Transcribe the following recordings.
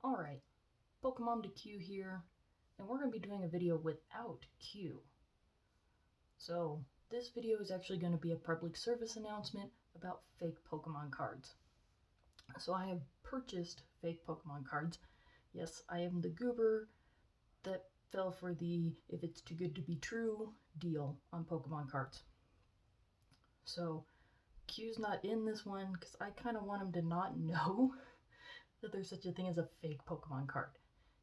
Alright, Pokemon to Q here, and we're going to be doing a video without Q. So, this video is actually going to be a public service announcement about fake Pokemon cards. So I have purchased fake Pokemon cards. Yes, I am the goober that fell for the if it's too good to be true deal on Pokemon cards. So, Q's not in this one because I kind of want him to not know that there's such a thing as a fake Pokemon card.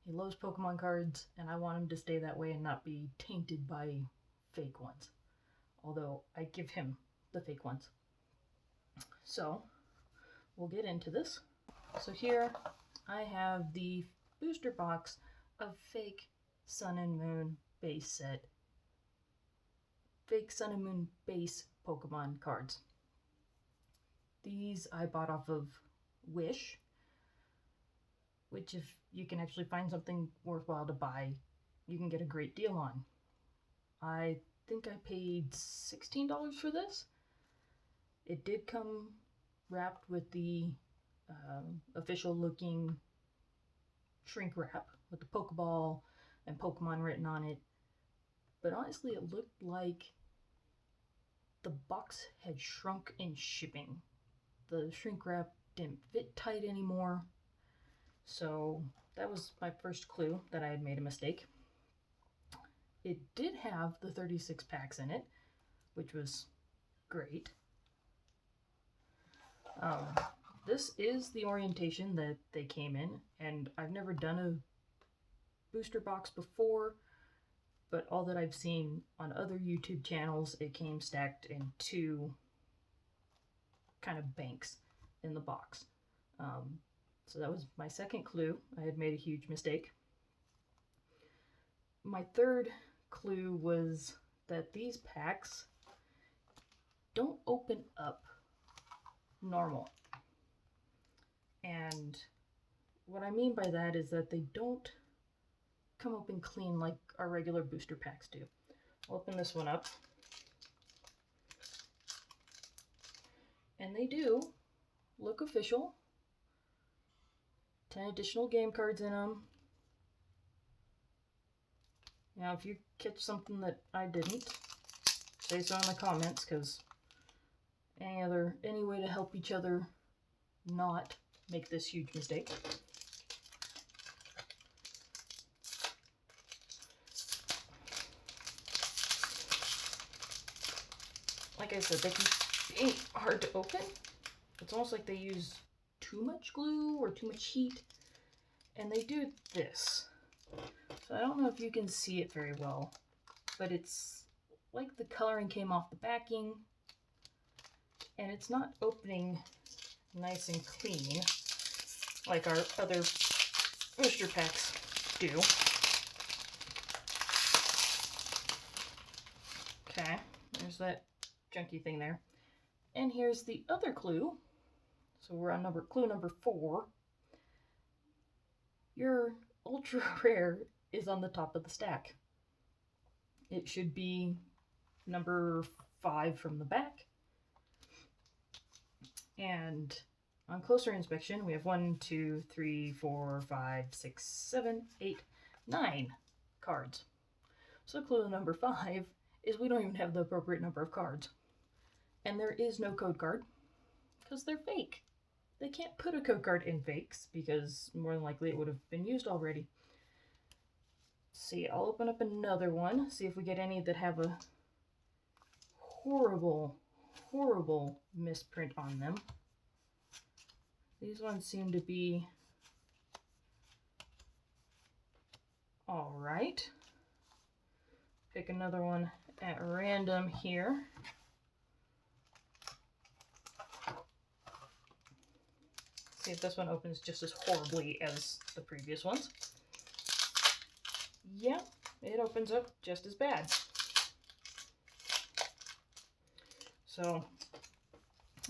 He loves Pokemon cards, and I want him to stay that way and not be tainted by fake ones. Although I give him the fake ones. So, we'll get into this. So here I have the booster box of fake Sun and Moon base set. Fake Sun and Moon base Pokemon cards. These I bought off of Wish, which if you can actually find something worthwhile to buy, you can get a great deal on. I think I paid $16 for this. It did come wrapped with the official looking shrink wrap with the Pokeball and Pokemon written on it. But honestly, it looked like the box had shrunk in shipping. The shrink wrap didn't fit tight anymore. So that was my first clue that I had made a mistake. It did have the 36 packs in it, which was great. This is the orientation that they came in, and I've never done a booster box before, but all that I've seen on other YouTube channels, it came stacked in two kind of banks in the box. So that was my second clue. I had made a huge mistake. My third clue was that these packs don't open up normal. And what I mean by that is that they don't come open clean like our regular booster packs do. I'll open this one up. And they do look official. 10 additional game cards in them. Now, if you catch something that I didn't, say so in the comments, because any way to help each other not make this huge mistake. Like I said, they can be hard to open. It's almost like they use too much glue or too much heat, and they do this. So I don't know if you can see it very well, but it's like the coloring came off the backing, and it's not opening nice and clean like our other booster packs do. Okay, there's that junky thing there. And here's the other clue. So we're on clue number 4. Your ultra rare is on the top of the stack. It should be number 5 from the back. And on closer inspection, we have 1, 2, 3, 4, 5, 6, 7, 8, 9 cards. So clue number 5 is we don't even have the appropriate number of cards. And there is no code card because they're fake. They can't put a code card in fakes because more than likely it would have been used already. Let's see, I'll open up another one, see if we get any that have a horrible, horrible misprint on them. These ones seem to be all right. Pick another one at random here. See if this one opens just as horribly as the previous ones. Yeah, it opens up just as bad. So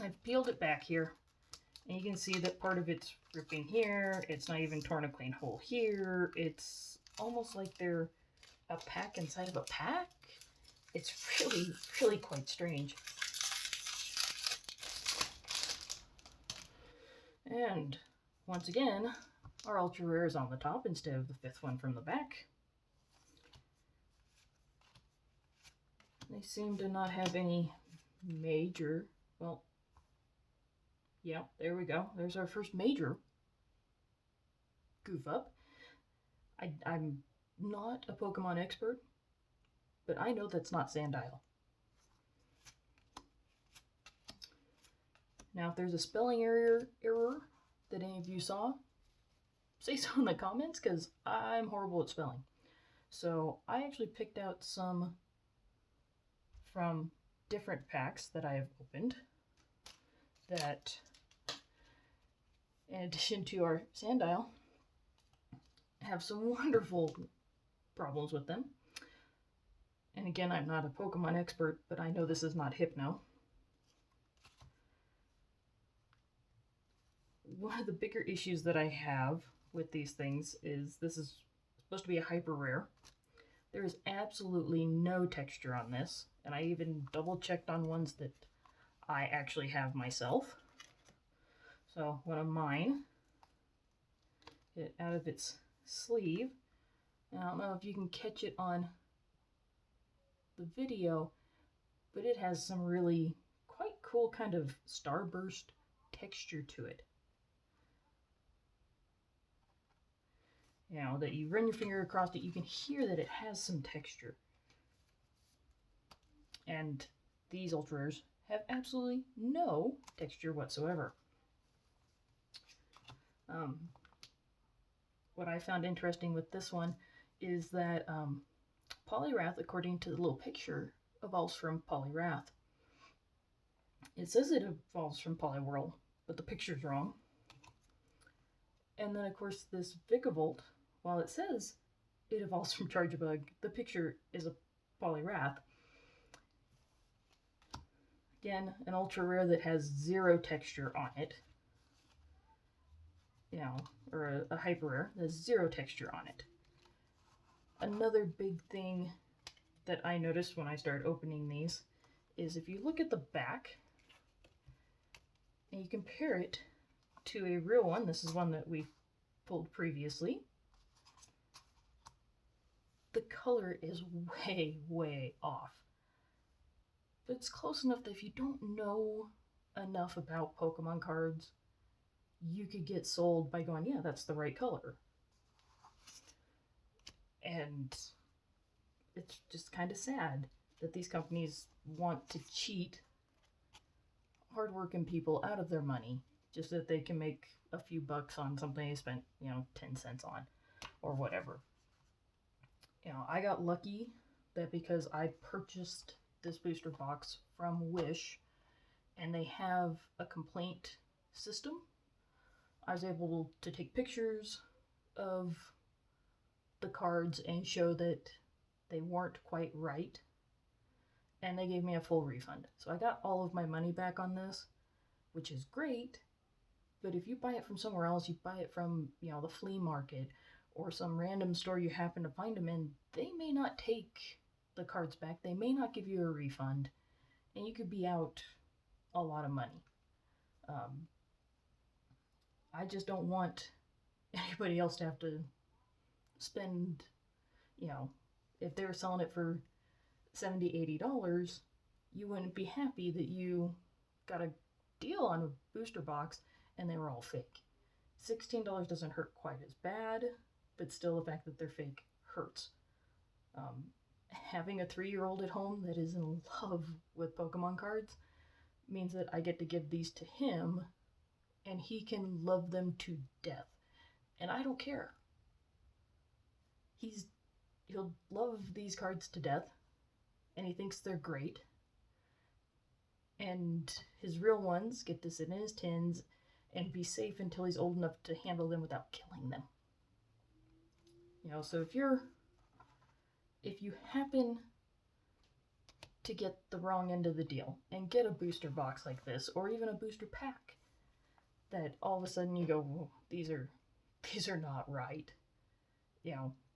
I've peeled it back here, and you can see that part of it's ripping here. It's not even torn a clean hole here. It's almost like they're a pack inside of a pack. It's really, really quite strange. And once again, our ultra rares on the top instead of the 5th one from the back. They seem to not have any major, well, yeah, there we go. There's our first major goof up. I'm not a Pokemon expert, but I know that's not Sandile. Now, if there's a spelling error that any of you saw, say so in the comments, because I'm horrible at spelling. So I actually picked out some from different packs that I have opened that, in addition to our Sandile, have some wonderful problems with them. And again, I'm not a Pokemon expert, but I know this is not Hypno. One of the bigger issues that I have with these things is this is supposed to be a hyper rare. There is absolutely no texture on this, and I even double checked on ones that I actually have myself. So one of mine, get it out of its sleeve. And I don't know if you can catch it on the video, but it has some really quite cool kind of starburst texture to it. You know, that you run your finger across it, you can hear that it has some texture. And these ultra rares have absolutely no texture whatsoever. What I found interesting with this one is that Poliwrath, according to the little picture, evolves from Poliwrath. It says it evolves from Poliwhirl, but the picture's wrong. And then, of course, this Vikavolt, while it says it evolves from Charjabug, the picture is a Poliwrath. Again, an ultra rare that has zero texture on it. You know, or a hyper rare that has zero texture on it. Another big thing that I noticed when I started opening these is if you look at the back and you compare it to a real one, this is one that we pulled previously, the color is way, way off. But it's close enough that if you don't know enough about Pokemon cards, you could get sold by going, yeah, that's the right color. And it's just kind of sad that these companies want to cheat hardworking people out of their money just so that they can make a few bucks on something they spent, 10 cents on or whatever. I got lucky that because I purchased this booster box from Wish and they have a complaint system, I was able to take pictures of the cards and show that they weren't quite right, and they gave me a full refund. So I got all of my money back on this, which is great. But if you buy it from somewhere else, you buy it from, the flea market or some random store you happen to find them in, they may not take the cards back. They may not give you a refund, and you could be out a lot of money. I just don't want anybody else to have to spend, if they were selling it for $70, $80, you wouldn't be happy that you got a deal on a booster box and they were all fake. $16 doesn't hurt quite as bad, but still the fact that they're fake hurts. Having a 3-year-old at home that is in love with Pokemon cards means that I get to give these to him and he can love them to death. And I don't care. He'll love these cards to death, and he thinks they're great. And his real ones get to sit in his tins and be safe until he's old enough to handle them without killing them. So if you happen to get the wrong end of the deal and get a booster box like this, or even a booster pack, that all of a sudden you go, well, these are not right.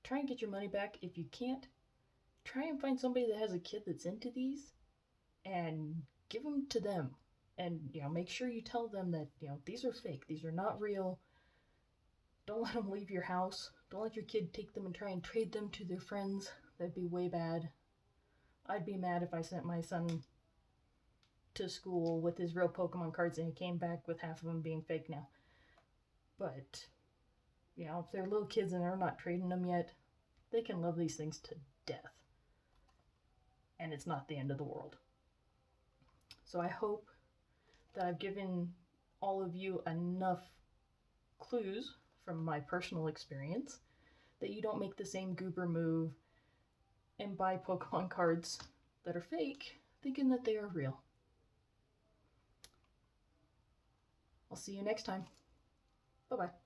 Try and get your money back. If you can't, try and find somebody that has a kid that's into these and give them to them. And, make sure you tell them that, these are fake. These are not real. Don't let them leave your house. Don't let your kid take them and try and trade them to their friends. That'd be way bad. I'd be mad if I sent my son to school with his real Pokemon cards and he came back with half of them being fake now. But, you know, if they're little kids and they're not trading them yet, they can love these things to death. And it's not the end of the world. So I hope that I've given all of you enough clues from my personal experience that you don't make the same goober move and buy Pokemon cards that are fake thinking that they are real. I'll see you next time. Bye-bye.